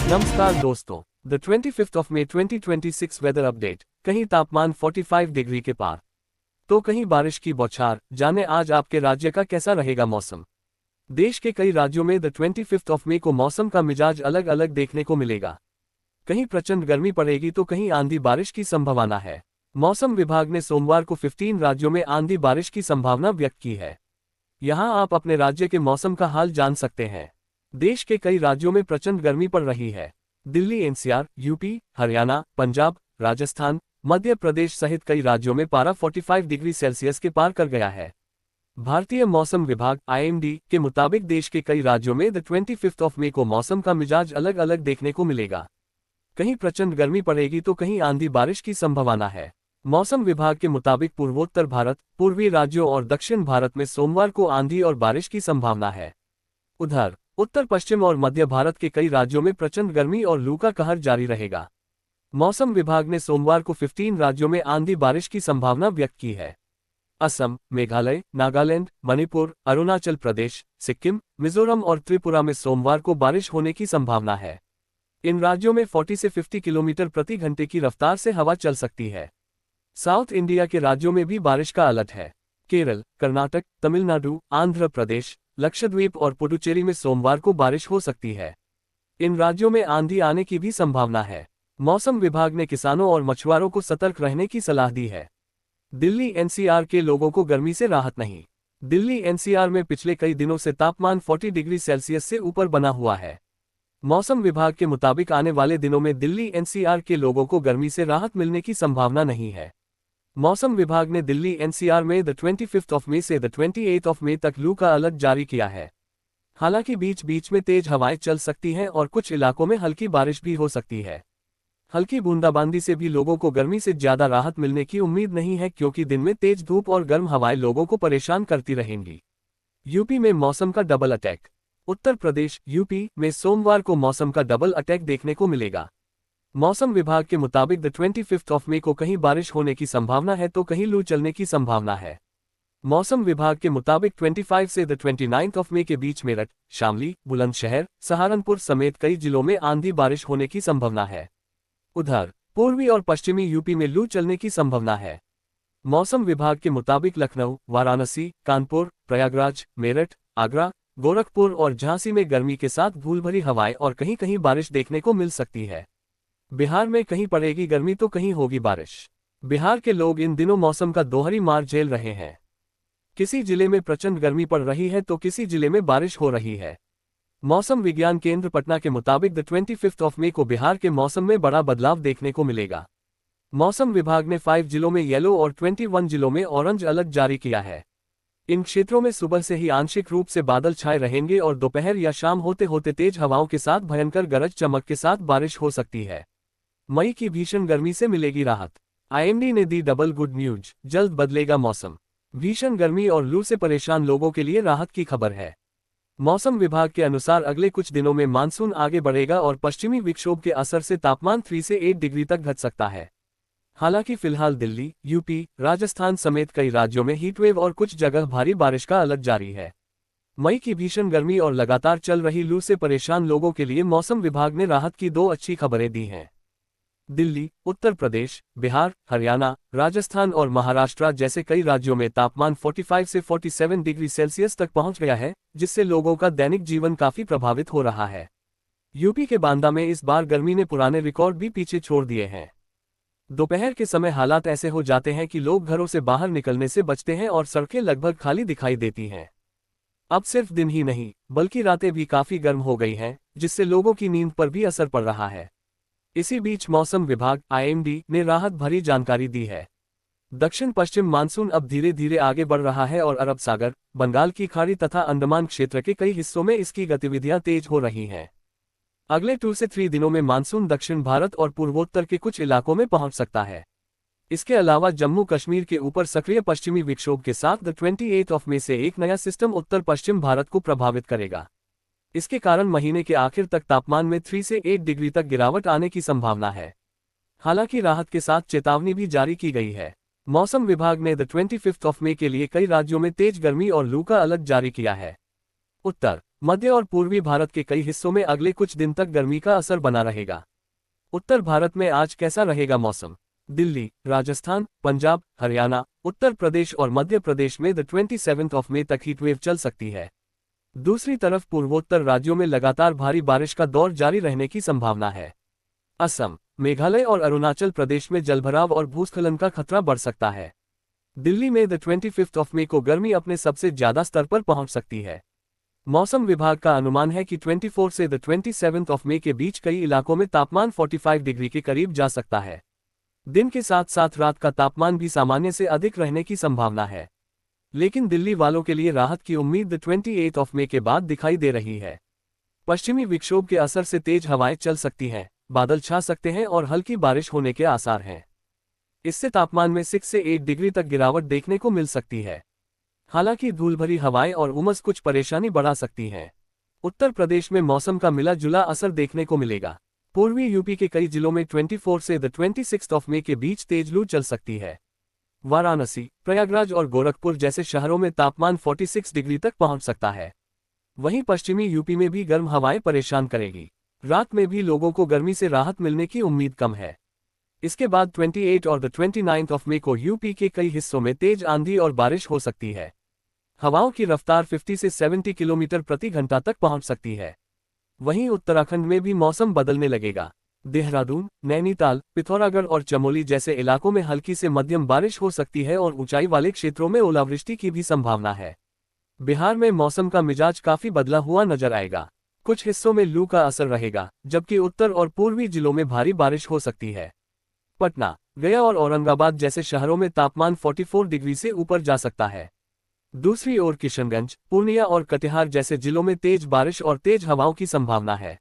नमस्कार दोस्तों, the 25th of May 2026 weather update. कहीं तापमान 45 डिग्री के पार तो कहीं बारिश की बौछार। जाने आज आपके राज्य का कैसा रहेगा मौसम। देश के कई राज्यों में द 25th ऑफ May को मौसम का मिजाज अलग अलग देखने को मिलेगा। कहीं प्रचंड गर्मी पड़ेगी तो कहीं आंधी बारिश की संभावना है। मौसम विभाग ने सोमवार को 15 राज्यों में आंधी बारिश की संभावना व्यक्त की है। यहां आप अपने राज्य के मौसम का हाल जान सकते हैं। देश के कई राज्यों में प्रचंड गर्मी पड़ रही है। दिल्ली, एनसीआर, यूपी, हरियाणा, पंजाब, राजस्थान, मध्य प्रदेश सहित कई राज्यों में पारा 45 डिग्री सेल्सियस के पार कर गया है। भारतीय मौसम विभाग (IMD) के मुताबिक देश के कई राज्यों में द 25th ऑफ May को मौसम का मिजाज अलग अलग देखने को मिलेगा। कहीं प्रचंड गर्मी पड़ेगी तो कहीं आंधी बारिश की संभावना है। मौसम विभाग के मुताबिक पूर्वोत्तर भारत, पूर्वी राज्यों और दक्षिण भारत में सोमवार को आंधी और बारिश की संभावना है। उधर उत्तर पश्चिम और मध्य भारत के कई राज्यों में प्रचंड गर्मी और लू का कहर जारी रहेगा। मौसम विभाग ने सोमवार को 15 राज्यों में आंधी बारिश की संभावना व्यक्त की है। असम, मेघालय, नागालैंड, मणिपुर, अरुणाचल प्रदेश, सिक्किम, मिजोरम और त्रिपुरा में सोमवार को बारिश होने की संभावना है। इन राज्यों में 40 से 50 किलोमीटर प्रति घंटे की रफ्तार से हवा चल सकती है। साउथ इंडिया के राज्यों में भी बारिश का अलर्ट है। केरल, कर्नाटक, तमिलनाडु, आंध्र प्रदेश, लक्षद्वीप और पुडुचेरी में सोमवार को बारिश हो सकती है। इन राज्यों में आंधी आने की भी संभावना है। मौसम विभाग ने किसानों और मछुआरों को सतर्क रहने की सलाह दी है। दिल्ली एनसीआर के लोगों को गर्मी से राहत नहीं। दिल्ली एनसीआर में पिछले कई दिनों से तापमान 40 डिग्री सेल्सियस से ऊपर बना हुआ है। मौसम विभाग के मुताबिक आने वाले दिनों में दिल्ली एनसीआर के लोगों को गर्मी से राहत मिलने की संभावना नहीं है। मौसम विभाग ने दिल्ली एनसीआर में द 25th ऑफ May से द 28th ऑफ May तक लू का अलर्ट जारी किया है। हालांकि बीच बीच में तेज हवाएं चल सकती हैं और कुछ इलाकों में हल्की बारिश भी हो सकती है। हल्की बूंदाबांदी से भी लोगों को गर्मी से ज्यादा राहत मिलने की उम्मीद नहीं है, क्योंकि दिन में तेज धूप और गर्म हवाएं लोगों को परेशान करती रहेंगी। यूपी में मौसम का double attack. Uttar Pradesh, UP में सोमवार को मौसम का डबल अटैक देखने को मिलेगा। मौसम विभाग के मुताबिक द 25th ऑफ May को कहीं बारिश होने की संभावना है तो कहीं लू चलने की संभावना है। मौसम विभाग के मुताबिक 25 से द 29th ऑफ May के बीच मेरठ, शामली, बुलंदशहर, सहारनपुर समेत कई जिलों में आंधी बारिश होने की संभावना है। उधर पूर्वी और पश्चिमी यूपी में लू चलने की संभावना है। मौसम विभाग के मुताबिक लखनऊ, वाराणसी, कानपुर, प्रयागराज, मेरठ, आगरा, गोरखपुर और झांसी में गर्मी के साथ धूलभरी हवाएं और कहीं कहीं बारिश देखने को मिल सकती है। बिहार में कहीं पड़ेगी गर्मी तो कहीं होगी बारिश। बिहार के लोग इन दिनों मौसम का दोहरी मार झेल रहे हैं। किसी जिले में प्रचंड गर्मी पड़ रही है तो किसी जिले में बारिश हो रही है। मौसम विज्ञान केंद्र पटना के मुताबिक द 25th ऑफ May को बिहार के मौसम में बड़ा बदलाव देखने को मिलेगा। मौसम विभाग ने 5 जिलों में येलो और 21 जिलों में ऑरेंज अलर्ट जारी किया है। इन क्षेत्रों में सुबह से ही आंशिक रूप से बादल छाए रहेंगे और दोपहर या शाम होते होते तेज हवाओं के साथ भयंकर गरज चमक के साथ बारिश हो सकती है। मई की भीषण गर्मी से मिलेगी राहत। IMD ने दी डबल गुड न्यूज, जल्द बदलेगा मौसम। भीषण गर्मी और लू से परेशान लोगों के लिए राहत की खबर है। मौसम विभाग के अनुसार अगले कुछ दिनों में मानसून आगे बढ़ेगा और पश्चिमी विक्षोभ के असर से तापमान 3 से 8 डिग्री तक घट सकता है। हालांकि फिलहाल दिल्ली, यूपी, राजस्थान समेत कई राज्यों में हीटवेव और कुछ जगह भारी बारिश का अलर्ट जारी है। मई की भीषण गर्मी और लगातार चल रही लू से परेशान लोगों के लिए मौसम विभाग ने राहत की 2 अच्छी खबरें दी हैं। दिल्ली, उत्तर प्रदेश, बिहार, हरियाणा, राजस्थान और महाराष्ट्र जैसे कई राज्यों में तापमान 45 से 47 डिग्री सेल्सियस तक पहुंच गया है, जिससे लोगों का दैनिक जीवन काफी प्रभावित हो रहा है। यूपी के बांदा में इस बार गर्मी ने पुराने रिकॉर्ड भी पीछे छोड़ दिए हैं। दोपहर के समय हालात ऐसे हो जाते हैं कि लोग घरों से बाहर निकलने से बचते हैं और सड़कें लगभग खाली दिखाई देती हैं। अब सिर्फ दिन ही नहीं, बल्कि रातें भी काफी गर्म हो गई हैं, जिससे लोगों की नींद पर भी असर पड़ रहा है। इसी बीच मौसम विभाग (IMD) ने राहत भरी जानकारी दी है। दक्षिण पश्चिम मानसून अब धीरे धीरे आगे बढ़ रहा है और अरब सागर, बंगाल की खाड़ी तथा अंडमान क्षेत्र के कई हिस्सों में इसकी गतिविधियां तेज हो रही हैं। अगले 2 से 3 दिनों में मानसून दक्षिण भारत और पूर्वोत्तर के कुछ इलाकों में पहुंच सकता है। इसके अलावा जम्मू कश्मीर के ऊपर सक्रिय पश्चिमी विक्षोभ के साथ द 28th ऑफ May से एक नया सिस्टम उत्तर पश्चिम भारत को प्रभावित करेगा। इसके कारण महीने के आखिर तक तापमान में 3 से 8 डिग्री तक गिरावट आने की संभावना है। हालांकि राहत के साथ चेतावनी भी जारी की गई है। मौसम विभाग ने द 25th ऑफ May के लिए कई राज्यों में तेज गर्मी और लू का अलर्ट जारी किया है। उत्तर मध्य और पूर्वी भारत के कई हिस्सों में अगले कुछ दिन तक गर्मी का असर बना रहेगा। उत्तर भारत में आज कैसा रहेगा मौसम? दिल्ली, राजस्थान, पंजाब, हरियाणा, उत्तर प्रदेश और मध्य प्रदेश में 27 मई तक हीटवेव चल सकती है। दूसरी तरफ पूर्वोत्तर राज्यों में लगातार भारी बारिश का दौर जारी रहने की संभावना है। असम, मेघालय और अरुणाचल प्रदेश में जलभराव और भूस्खलन का खतरा बढ़ सकता है। दिल्ली में 25 मई को गर्मी अपने सबसे ज्यादा स्तर पर पहुंच सकती है। मौसम विभाग का अनुमान है कि 24 से 27 मई के बीच कई इलाकों में तापमान 45 डिग्री के करीब जा सकता है। दिन के साथ साथ रात का तापमान भी सामान्य से अधिक रहने की संभावना है। लेकिन दिल्ली वालों के लिए राहत की उम्मीद 28 मई के बाद दिखाई दे रही है। पश्चिमी विक्षोभ के असर से तेज हवाएं चल सकती हैं, बादल छा सकते हैं और हल्की बारिश होने के आसार हैं। इससे तापमान में 6 से 8 डिग्री तक गिरावट देखने को मिल सकती है। हालांकि धूल भरी हवाएं और उमस कुछ परेशानी बढ़ा सकती हैं। उत्तर प्रदेश में मौसम का मिला जुला असर देखने को मिलेगा। पूर्वी यूपी के कई जिलों में 24 से 26 मई के बीच तेज लू चल सकती है। वाराणसी, प्रयागराज और गोरखपुर जैसे शहरों में तापमान 46 डिग्री तक पहुंच सकता है। वहीं पश्चिमी यूपी में भी गर्म हवाएं परेशान करेगी। रात में भी लोगों को गर्मी से राहत मिलने की उम्मीद कम है। इसके बाद 28 और 29 मई को यूपी के कई हिस्सों में तेज आंधी और बारिश हो सकती है। हवाओं की रफ्तार 50 से 70 किलोमीटर प्रति घंटा तक पहुंच सकती है। वहीं उत्तराखंड में भी मौसम बदलने लगेगा। देहरादून, नैनीताल, पिथौरागढ़ और चमोली जैसे इलाकों में हल्की से मध्यम बारिश हो सकती है और ऊंचाई वाले क्षेत्रों में ओलावृष्टि की भी संभावना है। बिहार में मौसम का मिजाज काफी बदला हुआ नजर आएगा। कुछ हिस्सों में लू का असर रहेगा, जबकि उत्तर और पूर्वी जिलों में भारी बारिश हो सकती है। पटना, गया और औरंगाबाद जैसे शहरों में तापमान 44 डिग्री से ऊपर जा सकता है। दूसरी ओर किशनगंज, पूर्णिया और कटिहार जैसे जिलों में तेज बारिश और तेज हवाओं की संभावना है।